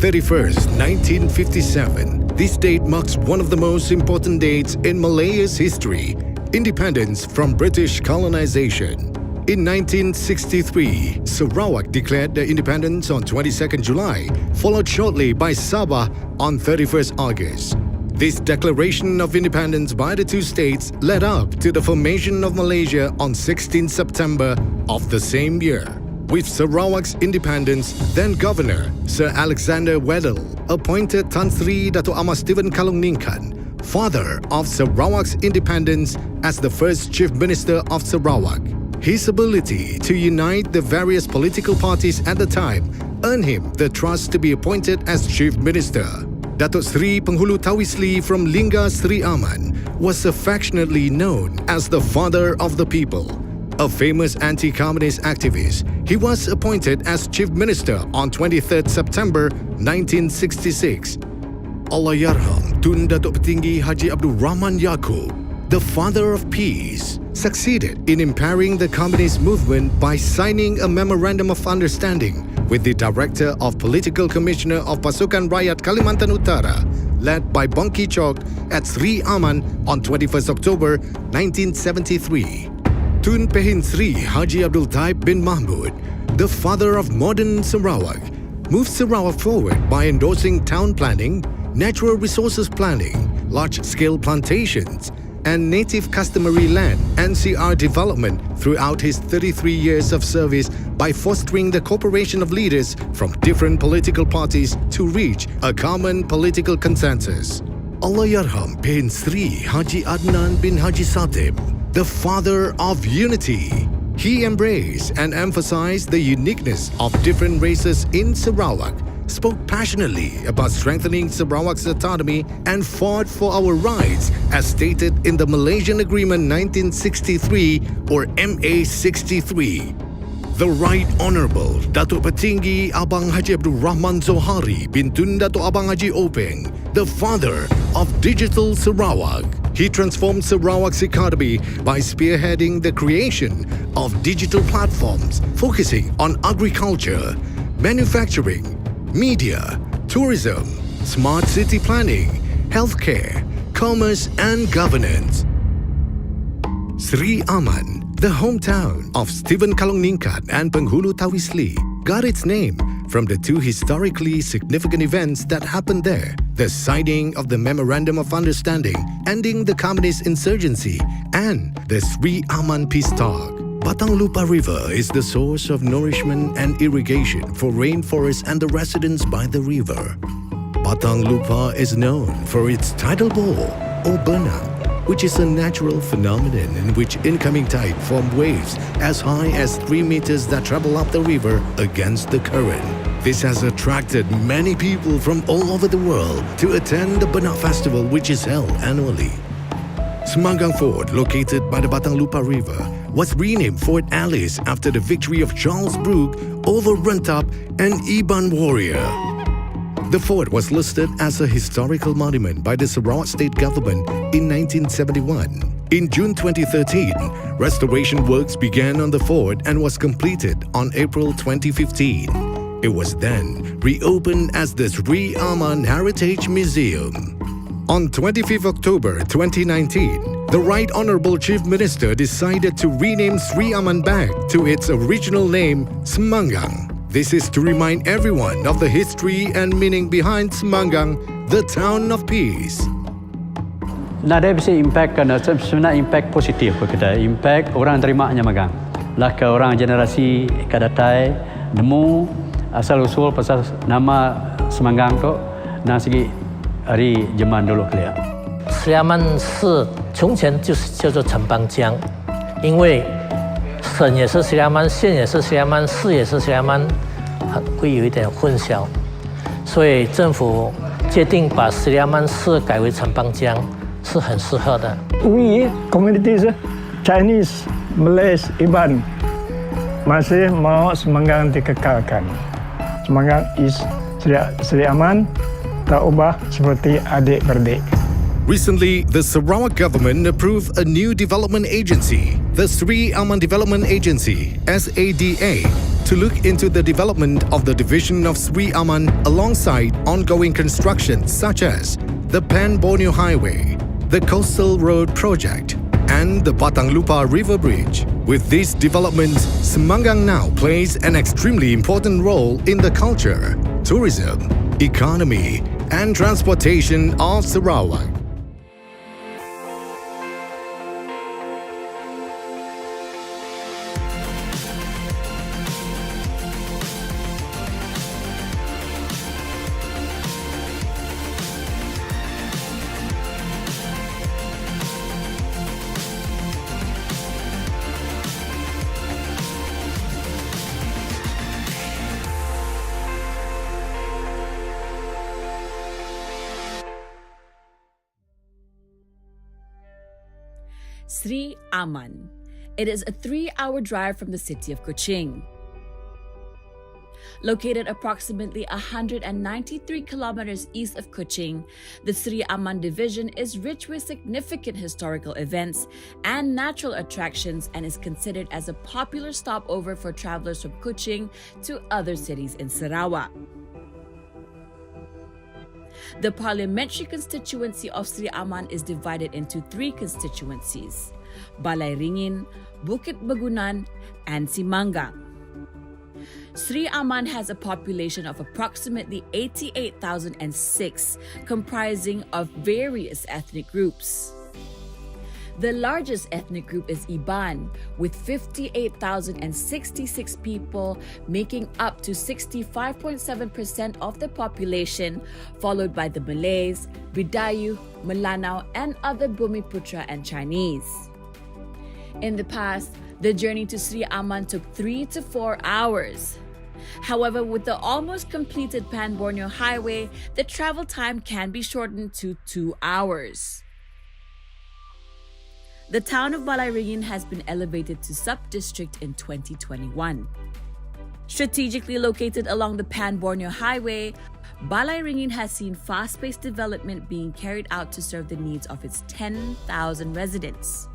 31st, 1957. This date marks one of the most important dates in Malaya's history, independence from British colonization. In 1963, Sarawak declared their independence on 22nd July, followed shortly by Sabah on 31st August. This declaration of independence by the two states led up to the formation of Malaysia on 16 September of the same year. With Sarawak's independence, then Governor Sir Alexander Weddell appointed Tan Sri Dato' Amar Stephen Kalungningkan, father of Sarawak's independence, as the first Chief Minister of Sarawak. His ability to unite the various political parties at the time earned him the trust to be appointed as Chief Minister. Dato' Sri Penghulu Tawisli from Lingga Sri Aman was affectionately known as the father of the people. A famous anti-communist activist, he was appointed as Chief Minister on 23rd September 1966. Allahyarham Tun Datuk Petinggi Haji Abdul Rahman Yaakob, the father of peace, succeeded in empowering the communist movement by signing a memorandum of understanding with the Director of Political Commissioner of Pasukan Rakyat Kalimantan Utara, led by Bongki Chok at Sri Aman on 21st October 1973. Tun Pehin Sri Haji Abdul Taib bin Mahmud, the father of modern Sarawak, moved Sarawak forward by endorsing town planning, natural resources planning, large-scale plantations, and native customary land (NCR) development throughout his 33 years of service by fostering the cooperation of leaders from different political parties to reach a common political consensus. Allahyarham bin Sri Haji Adnan bin Haji Satib, the father of unity. He embraced and emphasized the uniqueness of different races in Sarawak, spoke passionately about strengthening Sarawak's autonomy, and fought for our rights as stated in the Malaysian Agreement 1963 or MA63. The Right Honourable Datuk Petinggi Abang Haji Abdul Rahman Zohari bin Tun Datuk Abang Haji Openg, the father of Digital Sarawak. He transformed Sarawak's economy by spearheading the creation of digital platforms focusing on agriculture, manufacturing, media, tourism, smart city planning, healthcare, commerce and governance. Sri Aman, the hometown of Stephen Kalungningkan and Penghulu Tawisli, got its name from the two historically significant events that happened there: the signing of the Memorandum of Understanding ending the communist insurgency and the Sri Aman Peace Talk. Batang Lupa River is the source of nourishment and irrigation for rainforests and the residents by the river. Batang Lupa is known for its tidal bore or burnout, which is a natural phenomenon in which incoming tide form waves as high as 3 meters that travel up the river against the current. This has attracted many people from all over the world to attend the Burnout Festival, which is held annually. Semangang Fort, located by the Batang Lupa River, was renamed Fort Alice after the victory of Charles Brooke over Rentap and Iban Warrior. The fort was listed as a historical monument by the Sarawak State Government in 1971. In June 2013, restoration works began on the fort and was completed on April 2015. It was then reopened as the Sri Aman Heritage Museum. On 25 October 2019, the Right Honourable Chief Minister decided to rename Sri Aman back to its original name, Semangang. This is to remind everyone of the history and meaning behind Semangang, the town of peace. Nada bisa impact kan sebenarnya impact positif kita. Impact orang terimanya magang. Lah ke orang generasi kadatai nemu asal usul pasal nama Semangang tu na segi hari zaman dulu kelia. 石衙门市从前就是叫做城邦江，因为省也是石衙门，县也是石衙门，市也是石衙门，会有一点混淆，所以政府决定把石衙门市改为城邦江，是很适合的。We communities Chinese, Malays, Iban masih mau Semangang dikekalkan. Semangang is Sri Aman tak ubah seperti adik-beradik. Recently, the Sarawak government approved a new development agency, the Sri Aman Development Agency, SADA, to look into the development of the division of Sri Aman alongside ongoing constructions such as the Pan-Borneo Highway, the Coastal Road Project, and the Batang Lupa River Bridge. With these developments, Semangang now plays an extremely important role in the culture, tourism, economy, and transportation of Sarawak. Sri Aman. It is a 3-hour drive from the city of Kuching. Located approximately 193 kilometers east of Kuching, the Sri Aman division is rich with significant historical events and natural attractions and is considered as a popular stopover for travelers from Kuching to other cities in Sarawak. The parliamentary constituency of Sri Aman is divided into 3 constituencies: Balai Ringin, Bukit Begunan, and Semangang. Sri Aman has a population of approximately 88,006, comprising of various ethnic groups. The largest ethnic group is Iban, with 58,066 people, making up to 65.7% of the population, followed by the Malays, Bidayu, Melanau, and other Bumiputra and Chinese. In the past, the journey to Sri Aman took 3 to 4 hours. However, with the almost completed Pan-Borneo Highway, the travel time can be shortened to 2 hours. The town of Balai Ringin has been elevated to sub-district in 2021. Strategically located along the Pan-Borneo Highway, Balai Ringin has seen fast-paced development being carried out to serve the needs of its 10,000 residents.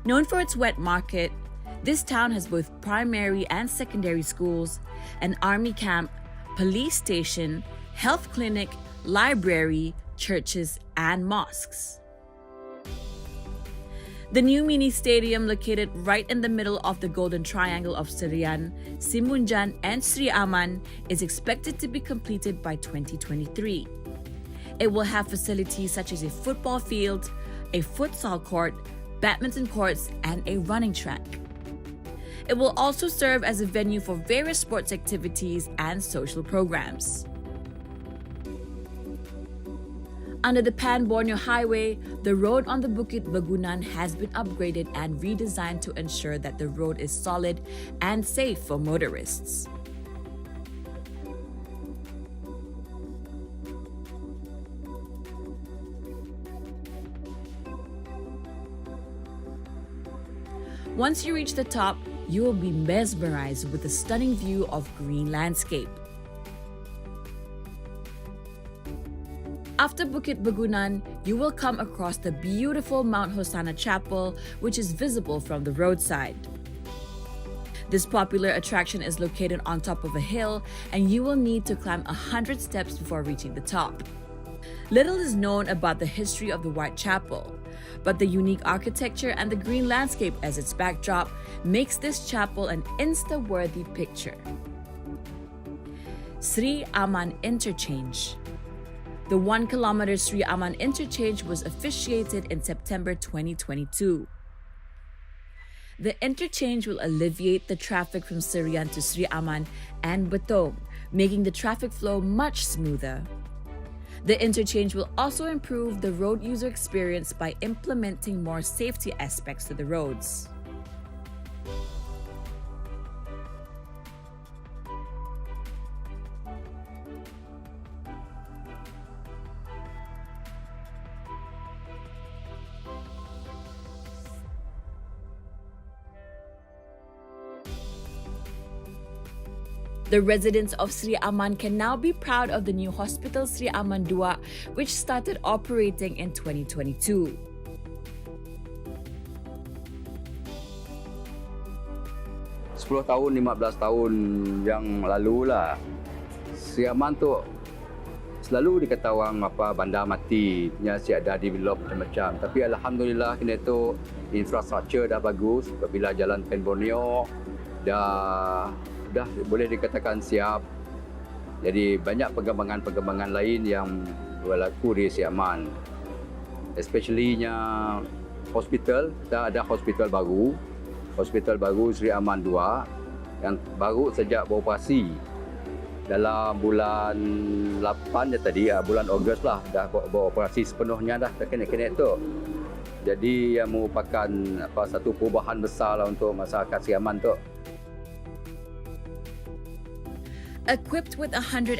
Known for its wet market, this town has both primary and secondary schools, an army camp, police station, health clinic, library, churches, and mosques. The new mini stadium, located right in the middle of the Golden Triangle of Serian, Simunjan, and Sri Aman, is expected to be completed by 2023. It will have facilities such as a football field, a futsal court, badminton courts, and a running track. It will also serve as a venue for various sports activities and social programs. Under the Pan-Borneo Highway, the road on the Bukit Begunan has been upgraded and redesigned to ensure that the road is solid and safe for motorists. Once you reach the top, you will be mesmerized with the stunning view of green landscape. After Bukit Begunan, you will come across the beautiful Mount Hosanna Chapel, which is visible from the roadside. This popular attraction is located on top of a hill, and you will need to climb 100 steps before reaching the top. Little is known about the history of the White Chapel, but the unique architecture and the green landscape as its backdrop makes this chapel an Insta-worthy picture. Sri Aman Interchange. The 1-kilometer Sri Aman Interchange was officiated in September 2022. The interchange will alleviate the traffic from Serian to Sri Aman and Betong, making the traffic flow much smoother. The interchange will also improve the road user experience by implementing more safety aspects to the roads. The residents of Sri Aman can now be proud of the new hospital Sri Aman 2, which started operating in 2022. 10 tahun, 15 tahun yang lalu lah, Sri Aman tu selalu dikata orang bandar mati, siap dah develop macam-macam. Tapi alhamdulillah kini tu infrastruktur dah bagus. Apabila jalan Pen Borneo dah boleh dikatakan siap. Jadi banyak pengembangan lain yang berlaku di Sri Aman. Especially-nya hospital, kita ada hospital baru Sri Aman 2 yang baru sejak beroperasi dalam bulan 8 je tadi, bulan Ogos lah dah beroperasi sepenuhnya dah kena tu. Jadi yang merupakan satu perubahan besar lah untuk masyarakat Sri Aman tu. Equipped with 180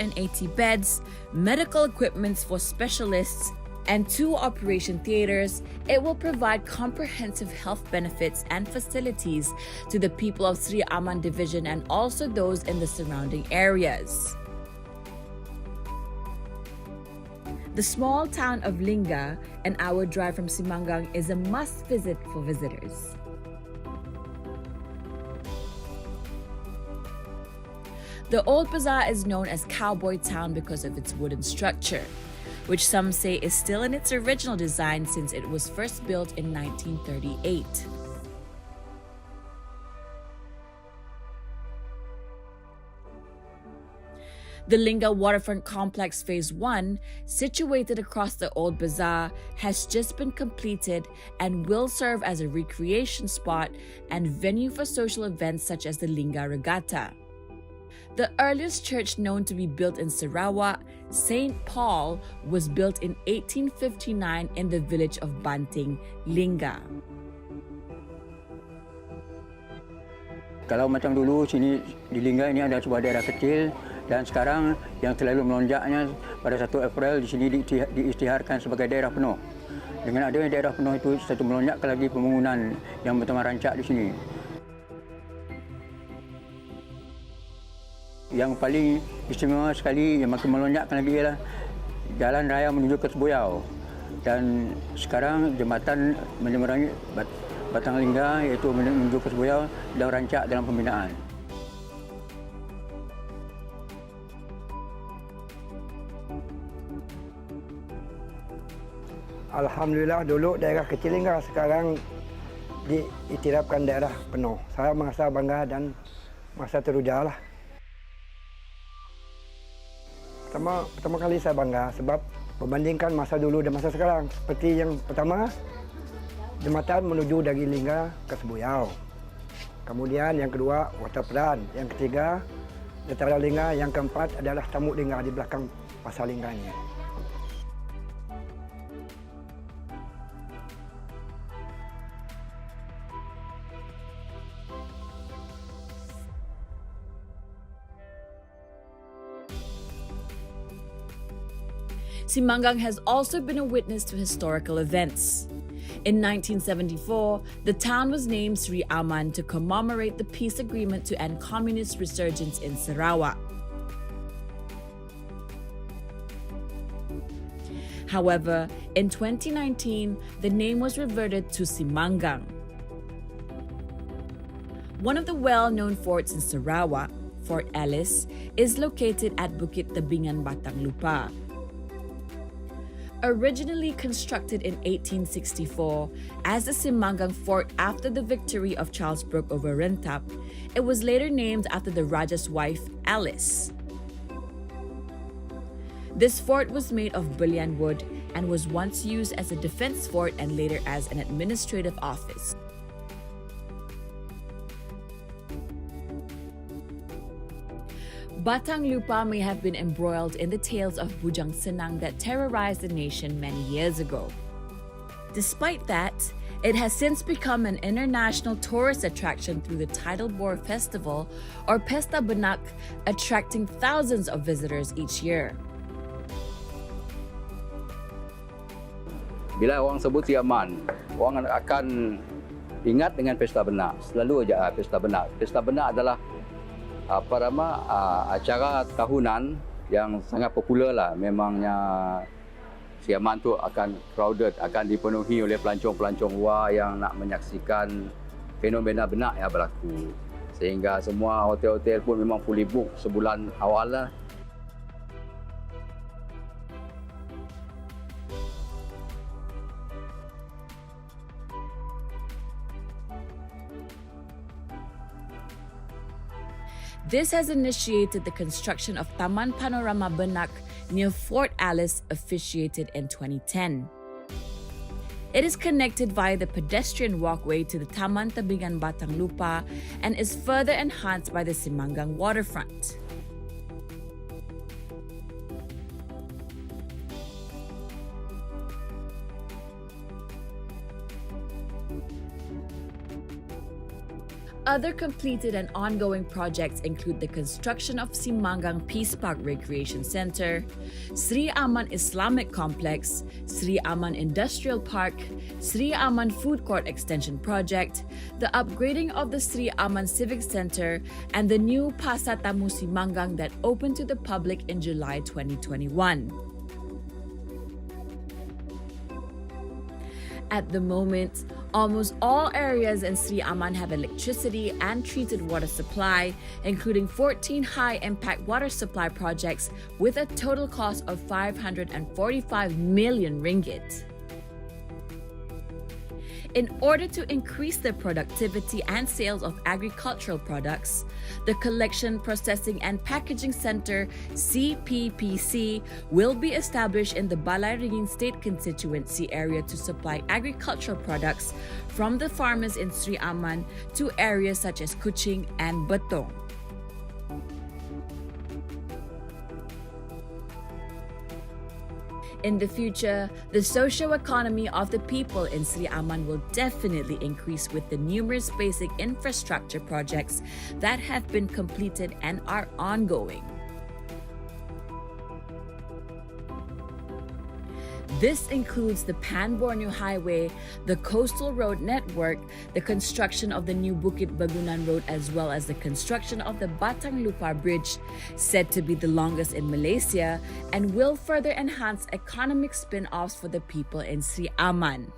beds, medical equipment for specialists, and 2 operation theaters, it will provide comprehensive health benefits and facilities to the people of Sri Aman Division and also those in the surrounding areas. The small town of Lingga, an hour drive from Simangang, is a must visit for visitors. The Old Bazaar is known as Cowboy Town because of its wooden structure, which some say is still in its original design since it was first built in 1938. The Lingga Waterfront Complex Phase 1, situated across the Old Bazaar, has just been completed and will serve as a recreation spot and venue for social events such as the Lingga Regatta. The earliest church known to be built in Sarawak, St. Paul, was built in 1859 in the village of Banting, Lingga. Kalau macam dulu sini di Lingga ini ada sebuah daerah kecil dan sekarang yang selalu melonjaknya pada 1 April di sini diisytiharkan sebagai daerah penuh. Dengan adanya daerah penuh itu satu melonjakkan lagi pembangunan yang bertema rancak di sini. Yang paling istimewa sekali yang makin melonjakkan lagi ialah jalan raya menuju ke Sebuyau. Dan sekarang jembatan menyeberangi Batang Lingga iaitu menuju ke Sebuyau sedang rancak dalam pembinaan. Alhamdulillah dulu daerah kecil Lingga sekarang diiktirafkan daerah penuh. Saya merasa bangga dan merasa teruja lah. Pertama kali saya bangga sebab membandingkan masa dulu dan masa sekarang. Seperti yang pertama, jembatan menuju dari Lingga ke Sebuyau. Kemudian yang kedua, waterfront. Yang ketiga, dataran Lingga. Yang keempat adalah Tamuk Lingga di belakang pasar Lingganya. Simangang has also been a witness to historical events. In 1974, the town was named Sri Aman to commemorate the peace agreement to end communist resurgence in Sarawak. However, in 2019, the name was reverted to Simangang. One of the well-known forts in Sarawak, Fort Alice, is located at Bukit Tebingan, Batang Lupa. Originally constructed in 1864 as the Simangang Fort after the victory of Charles Brooke over Rentap, it was later named after the Raja's wife, Alice. This fort was made of bullion wood and was once used as a defense fort and later as an administrative office. Batang Lupa may have been embroiled in the tales of Bujang Senang that terrorized the nation many years ago. Despite that, it has since become an international tourist attraction through the Tidal Bore Festival or Pesta Benak, attracting thousands of visitors each year. Bila orang sebut Sri Aman, orang akan ingat dengan Pesta Benak. Selalu aja Pesta Benak. Pesta Benak adalah acara tahunan yang sangat popular lah. Memangnya Sri Aman tu akan crowded, akan dipenuhi oleh pelancong-pelancong luar yang nak menyaksikan fenomena benak yang berlaku. Sehingga semua hotel-hotel pun memang fully book sebulan awal lah. This has initiated the construction of Taman Panorama Benak near Fort Alice, officiated in 2010. It is connected via the pedestrian walkway to the Taman Tebingan Batang Lupa and is further enhanced by the Simanggang waterfront. Other completed and ongoing projects include the construction of Simanggang Peace Park Recreation Center, Sri Aman Islamic Complex, Sri Aman Industrial Park, Sri Aman Food Court Extension Project, the upgrading of the Sri Aman Civic Center, and the new Pasar Tamu Simanggang that opened to the public in July 2021. At the moment, almost all areas in Sri Aman have electricity and treated water supply, including 14 high-impact water supply projects with a total cost of 545 million ringgit. In order to increase the productivity and sales of agricultural products, the Collection, Processing and Packaging Center, CPPC, will be established in the Balai Ringin State Constituency area to supply agricultural products from the farmers in Sri Aman to areas such as Kuching and Betong. In the future, the socio-economy of the people in Sri Aman will definitely increase with the numerous basic infrastructure projects that have been completed and are ongoing. This includes the Pan-Borneo Highway, the Coastal Road Network, the construction of the new Bukit Bagunan Road, as well as the construction of the Batang Lupa Bridge, said to be the longest in Malaysia, and will further enhance economic spin-offs for the people in Sri Aman.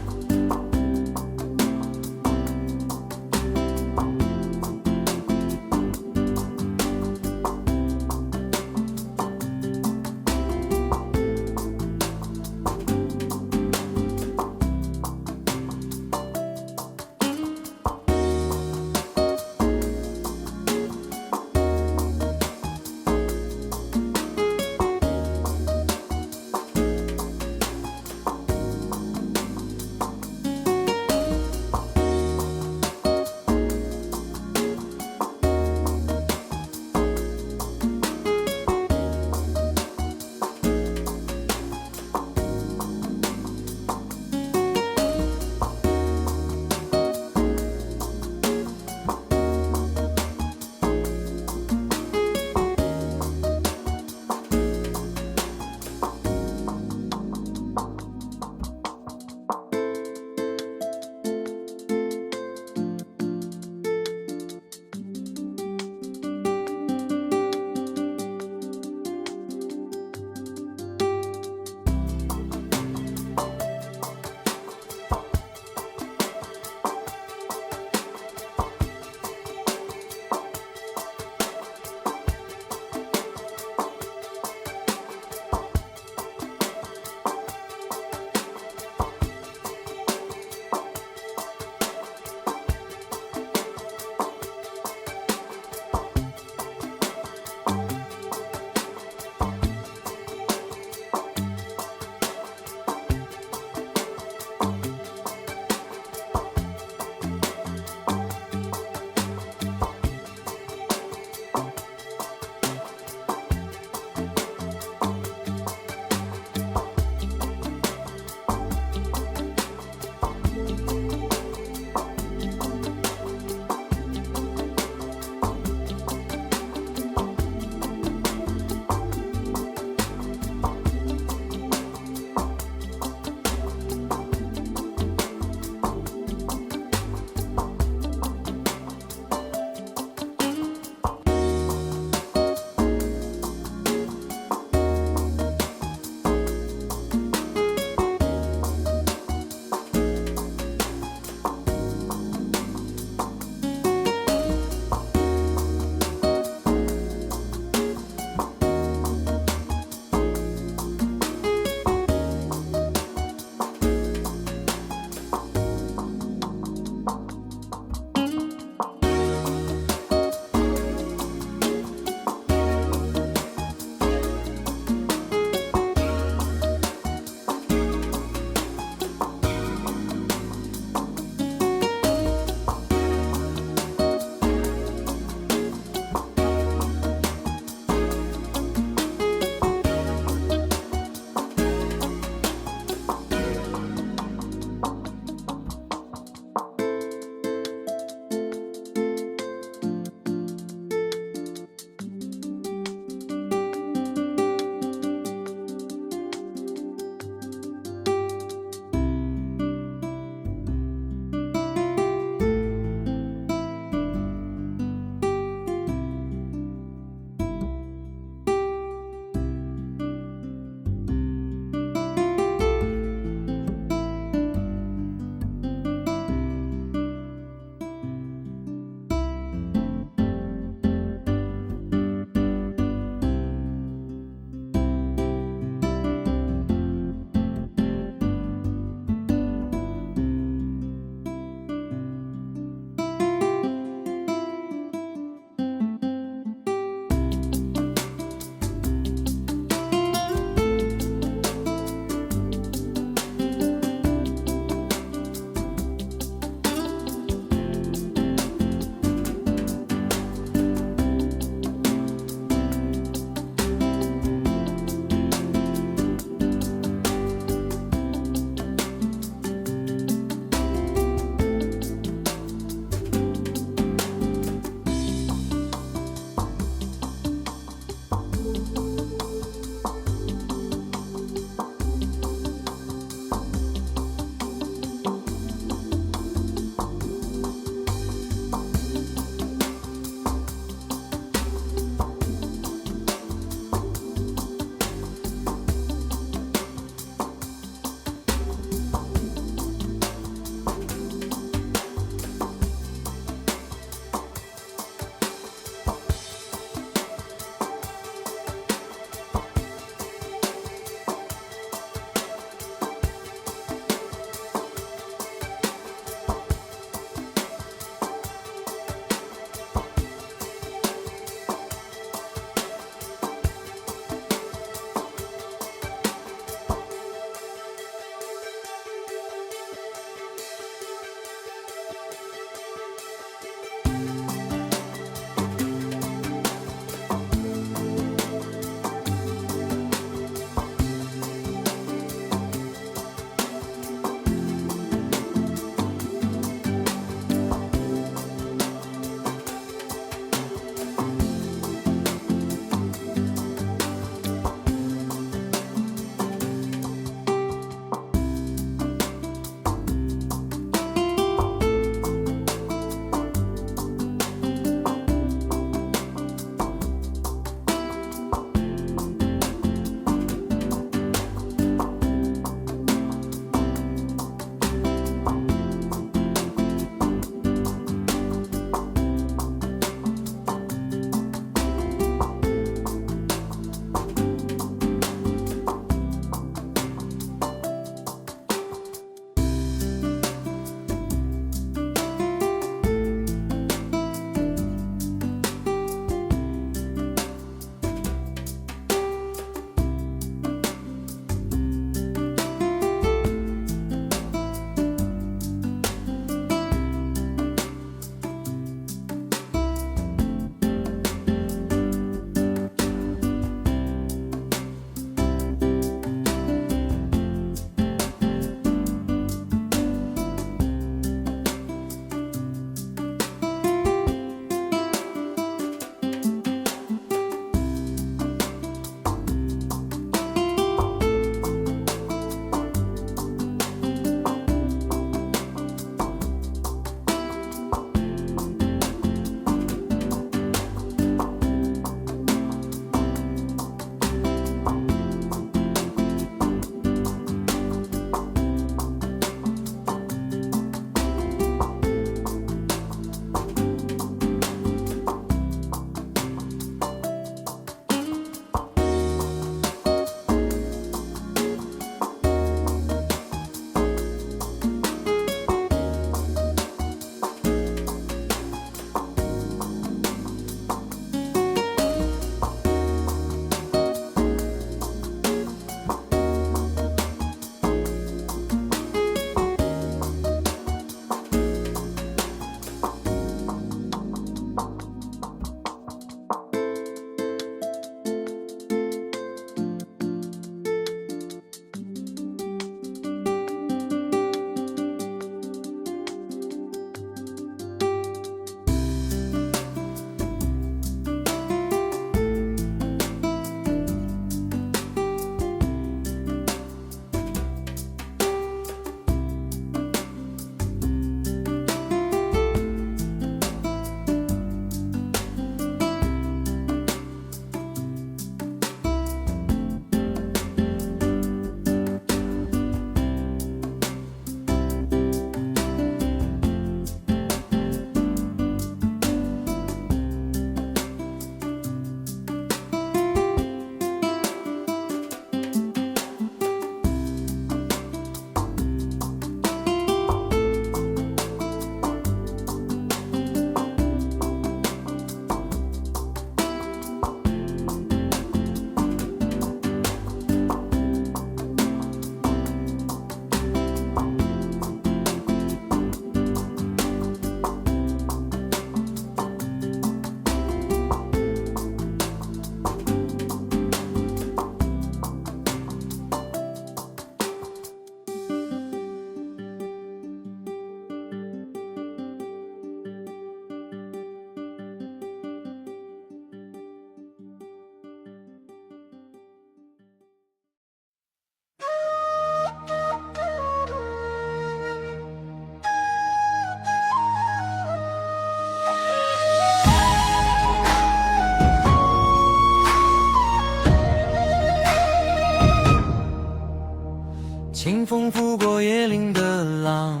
清风拂过椰林的浪，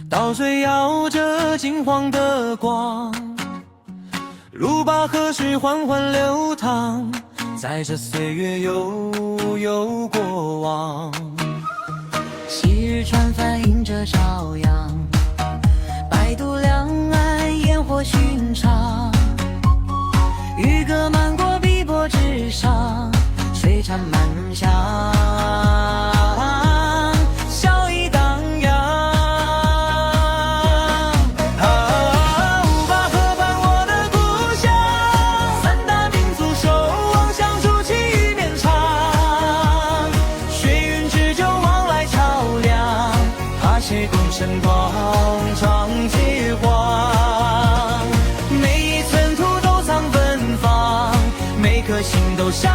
稻穗摇着金黄的光，路把河水缓缓流淌，在这岁月悠过往。昔日船帆映着朝阳，摆渡两岸烟火寻常，渔歌漫过碧波之上，水船满翔，笑意荡漾。五八河畔我的故乡，三大民族守望相助，气宇绵长。水云之久往来桥梁，踏写共神广场街晃。每一寸土都藏芬芳，每颗心都向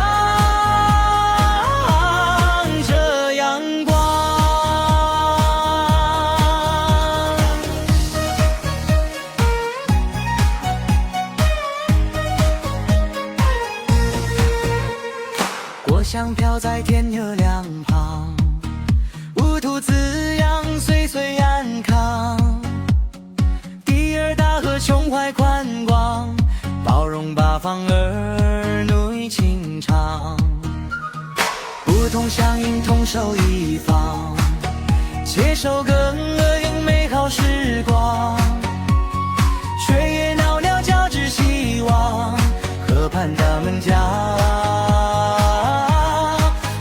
着阳光。果香飘在天河两旁，无土滋养，岁岁安康。第二大河胸怀宽广，包容八方儿女情长。不同乡音，同守一方，携手更有美好时光。岁月袅袅交织希望，河畔大门家，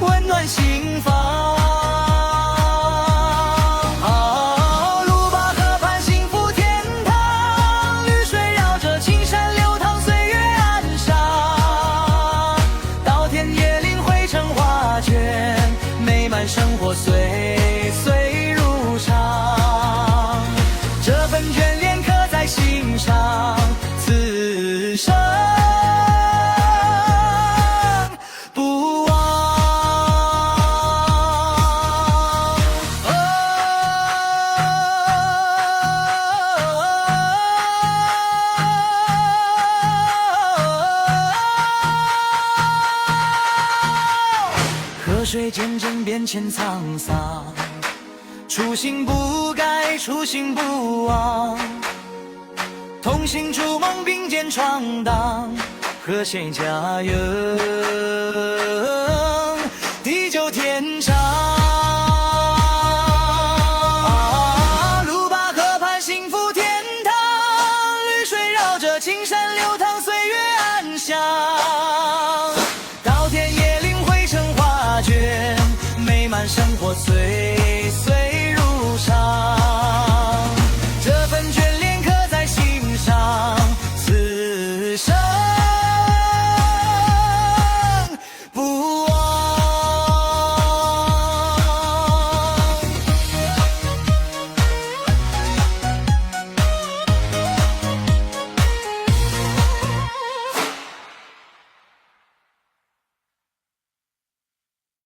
温暖心房。路把河畔幸福天堂，绿水绕着青山流淌，岁月安详。稻田野林汇成画卷，美满生活岁岁如常。这份眷恋刻在心上，此生不忘。河水渐渐变迁沧桑，初心不改，初心不忘。同心筑梦，并肩闯荡，和谐家园，地久天长。路把河畔幸福天堂，绿水绕着青山流淌，岁月安详。稻田野林汇成画卷，美满生活岁